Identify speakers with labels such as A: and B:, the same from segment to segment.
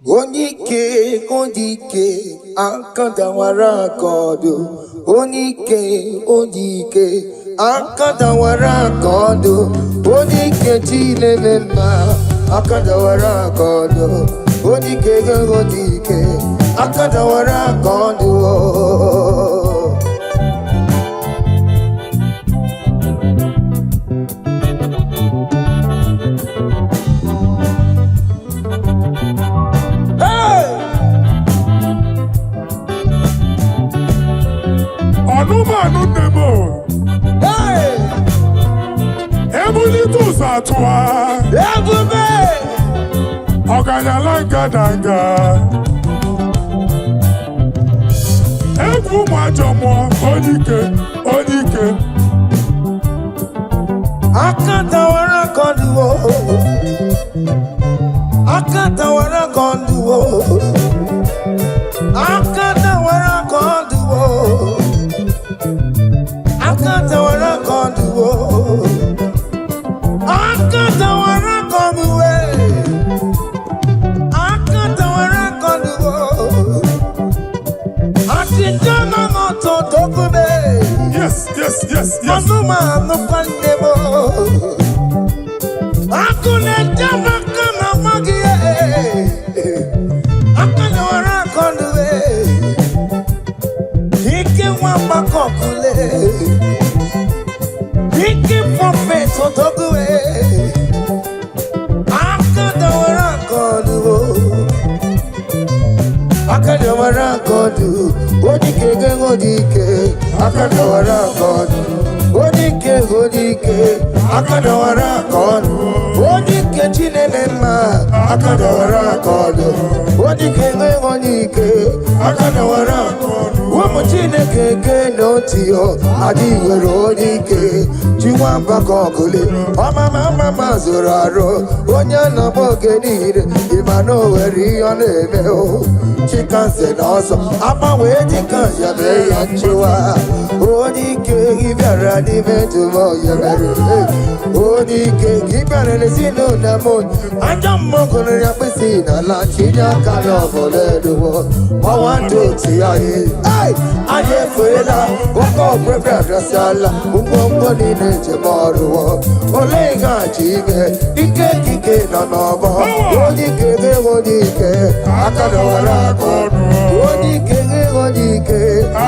A: Onike, Onike, Akadawara Kodo. Onike, Onike, Akadawara Kodo. Onike, Chilemema, Akadawara Kodo. Onike, Onike, Akadawara Kodo.
B: Hey! Ebuli tu satwa.
A: Ebube!
B: Oganyalanga danga. Egwu majomo onike, onike.
A: Akatawara konduwo. Akatawara konduwo. Akatawara konduwo. Akatawara konduwo. Akatawara konduwe. Akatawara konduwo. Atijana moto dokube.
B: Yes.
A: Manuma no kwandebo. Akune jama kama magie. Akatawara konduwe. Ike wamba kokule. Ike prophet otoguwe. Akadawara kodu. Akadawara kodu. Odike odike. Akadawara kodu. Odike odike. Akadawara kodu. Odike chinemema. Akadawara kodu. Odike odike. Akadawara kodu. Womo Chineke n'otio adịghịrị onye ike Chiwamba kokule mama zụrụ arụ onye na-agba oge niile ịma na o nwere ihe ọ na-eme o chikanze n'ọzọ agbanwe dịka ya mee ya nchewa onye ike gị bịara n'ime ntụmọ ya mere onye ike gị bịara n'ezinụlọ m ajọ mmụọ gụrụ ya mkpịsị n'ala chinye aka n'ọbụla eluwo ọnwa ndị otu ya anyị eferela ụka ọbụbịa adọsiala ngwongwo niile njem ọrụwo ole gaji ime ike nọ n'ọbọ onye ike onye ike aka dọwara aka ọnụ onye ike onye ike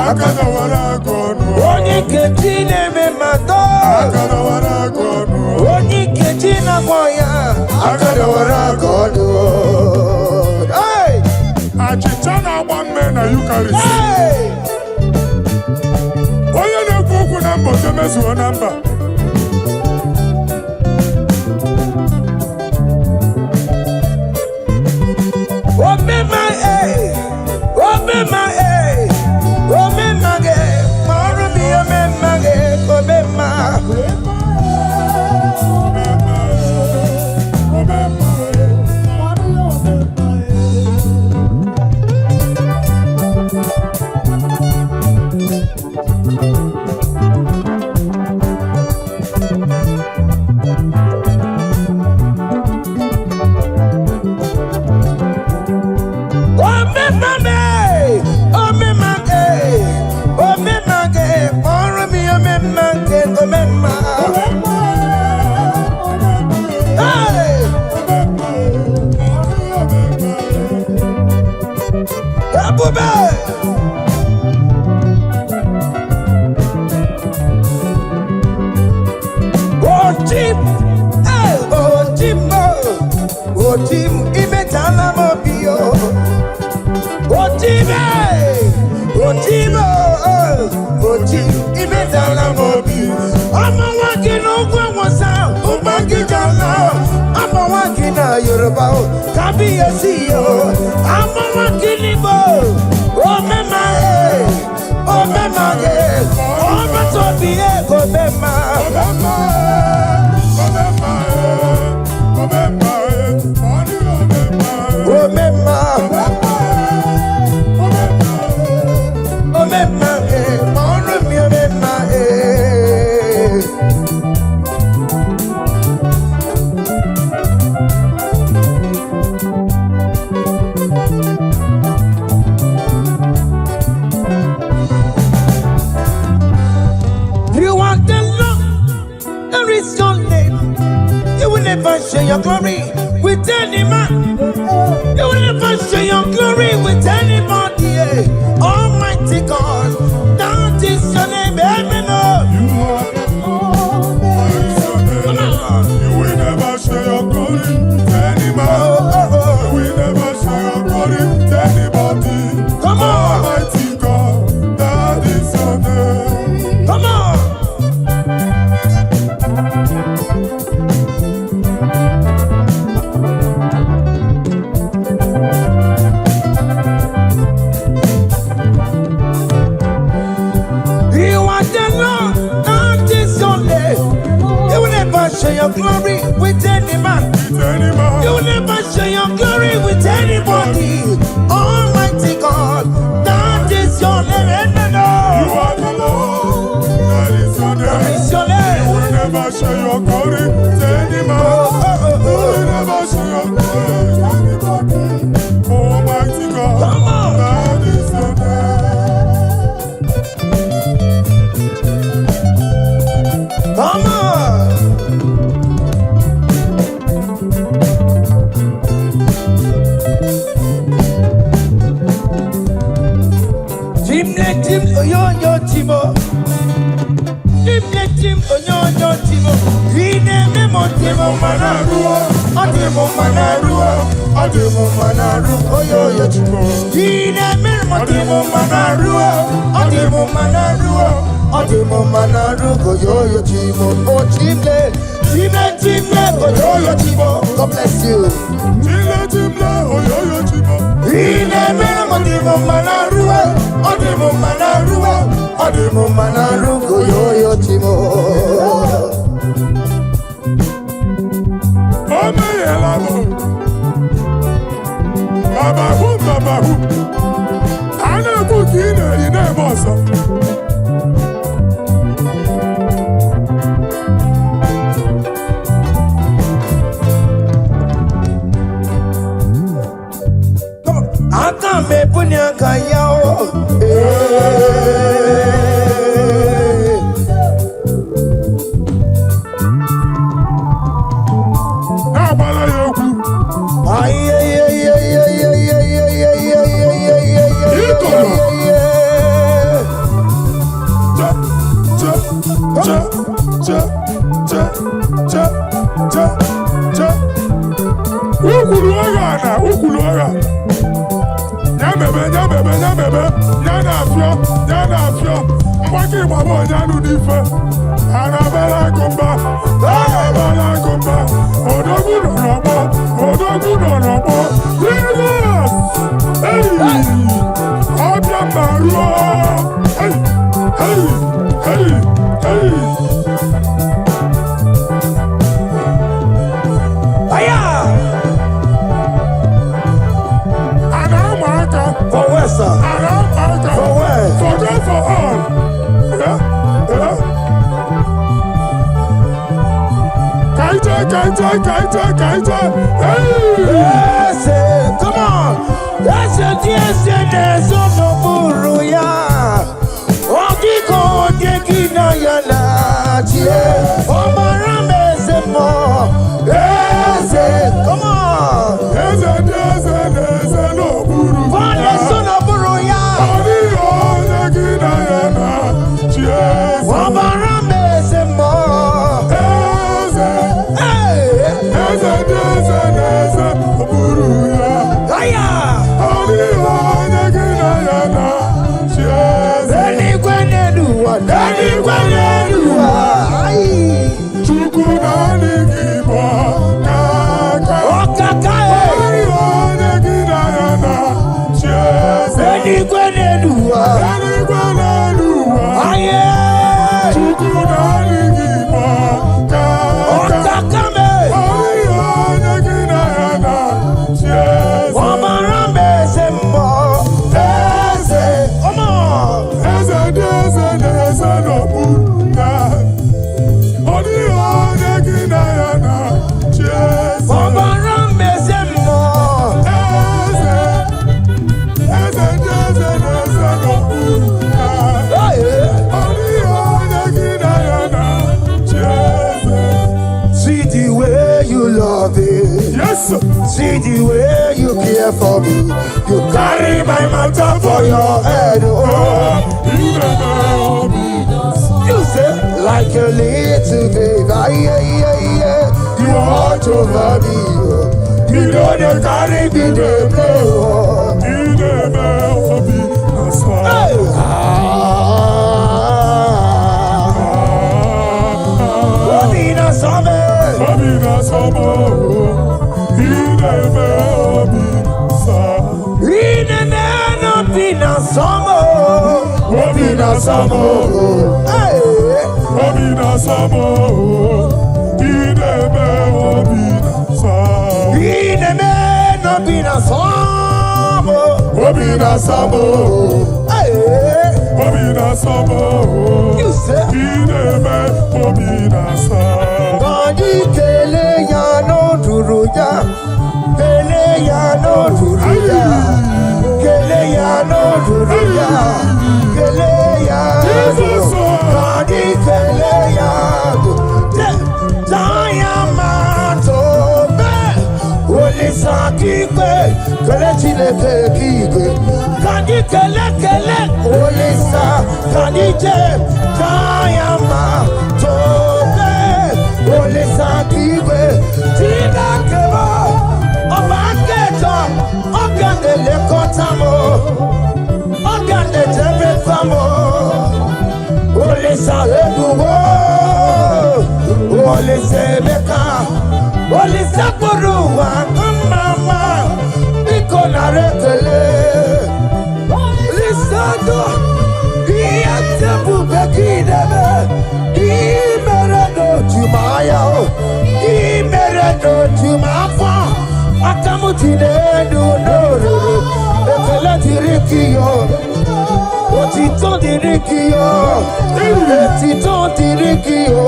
A: aka dọwara aka ọnụ onye ike chi na-eme mmadụ aka dọwara aka ọnụ onye ike chi na-akpọ ya aka dọwara aka ọnụ
B: Achịcha na-agba mme na Yukarịst. Onye na-ekwu okwu na mba ọzọ mezuo na mba.
A: Omema ge, maru bi omema ge, omema. Otim imetala mobio. Otim imetala mobio. Ama waki no gwa wasa, ubagi jala. Ama waki na Yoruba, kabi yesiyo. Ama waki libo. Omema Oma tobi omema. glory with any man. You never share your glory with anybody. Almighty God, that is your name.
B: You are the Lord. That is your name.
A: That is your name.
B: You will never share your glory with any man. You will never share your glory with anybody. Almighty God,
A: Come on.
B: that is your name.
A: Come on. Tim, yo, Timo. Tim, yo, Timo. Ine memo Timo manaru. Ademo manaru. Yo, Timo. Ine memo Timo manaru. Ademo manaru. Yo, Timo. Oh, Timle. Yo, Timo. God bless you.
B: Timle, yo, Timo.
A: Ine memo Timo manaru. Ademo manaru. Yo, Timo.
B: Baba hu. Ana kukine ine bosa.
A: Aka me punya kayao.
B: Abala yoku. Ukuluaga. Nyamebe. Nyana afio. Mwaki mwabo nyanu nife. Anabela kumba. Odogu nonobo. Jesus! Hey! Abia Mario! Hey!
A: For where, sir? For where?
B: For God, for all. Yeah. Kaita. Hey!
A: Yes, come on. Yes, no buruya. Odiko dekina yana chie. Omarame semo. Yes, come on.
B: Yes, no buru.
A: Father, son of buruya.
B: Dekina yana chie.
A: Omarame semo. See the way you care for me. You carry my matter for your head. Oh, you say like a little baby. Yeah. You watch over me. You know they carry me the blow.
B: Obina Samo,
A: Obina Sabo.
B: Obina Sabo.
A: You say
B: Obina Sabo.
A: Gani kele ya no duruya. Kele ya no duruya. Kele ya no duruya. Kele ya. Gani kele ya. Sakikwe, kele chileke kikwe. Kani kele olisa, kani je, kayama tobe. Olisa kikwe, tina keba, obaketo, ogande le kotamo, ogande jebe famo. Olisa eduwo, olisa beka, olisa kuruwa. Narekele Lisado Iyatebu Bekidebe Imeredo Jumaya Imeredo Jumafa Akamutine Nuru Ekele Tirikiyo Otito Tirikiyo Otito Tirikiyo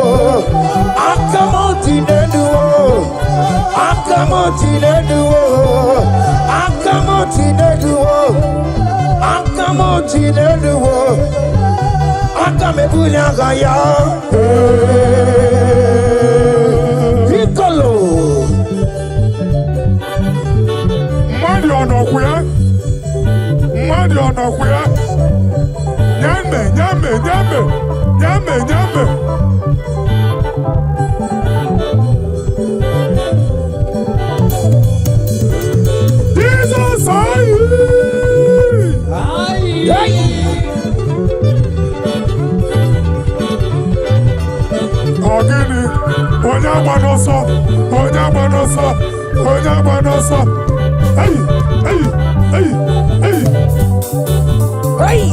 A: Akamutine Nuru Akamutine Nuru Akamotineduwo, akamebunyagaya, Ikolo.
B: Madi onokuya, nyame. Jesus, Ogini, Onye agbanoso. Hey.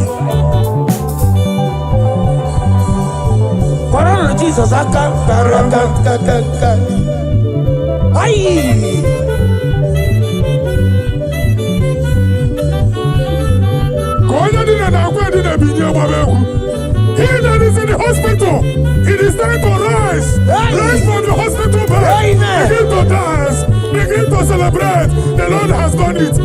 A: Corona Jesus, aka. Hey.
B: He that is in the hospital, it is time to rise. Rise from the hospital bed. Begin to dance. Begin to celebrate. The Lord has done it.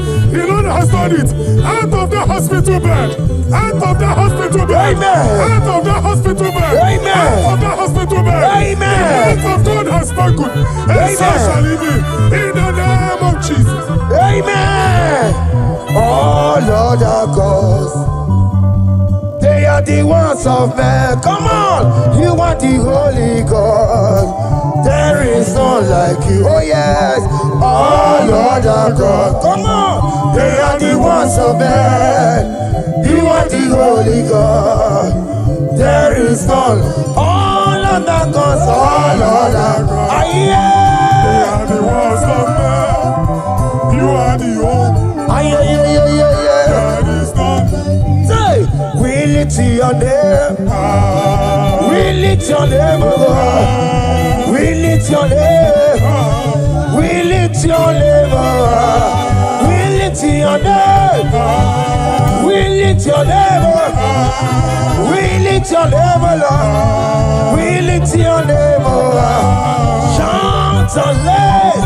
B: Out of the hospital bed. Out of the hospital bed. Out of the hospital bed. Out of the hospital bed. The word of God has spoken. And so shall it be. In the name of Jesus.
A: Amen. Oh Lord our God. They are the ones of men. Come on, you are the Holy God. There is none like you. Oh yes, oh Lord our God. Come on, they are the ones of men. You are the Holy God. There is none. All of the gods, all of the gods.
B: They are the ones of men. You are the only. There is none.
A: We lift your name. We lift your name, oh God. We lift your name. We lift your name, oh God. We lift your name. We lift your name, oh God. We lift your name, oh Lord. We lift your name, oh God. Shout and let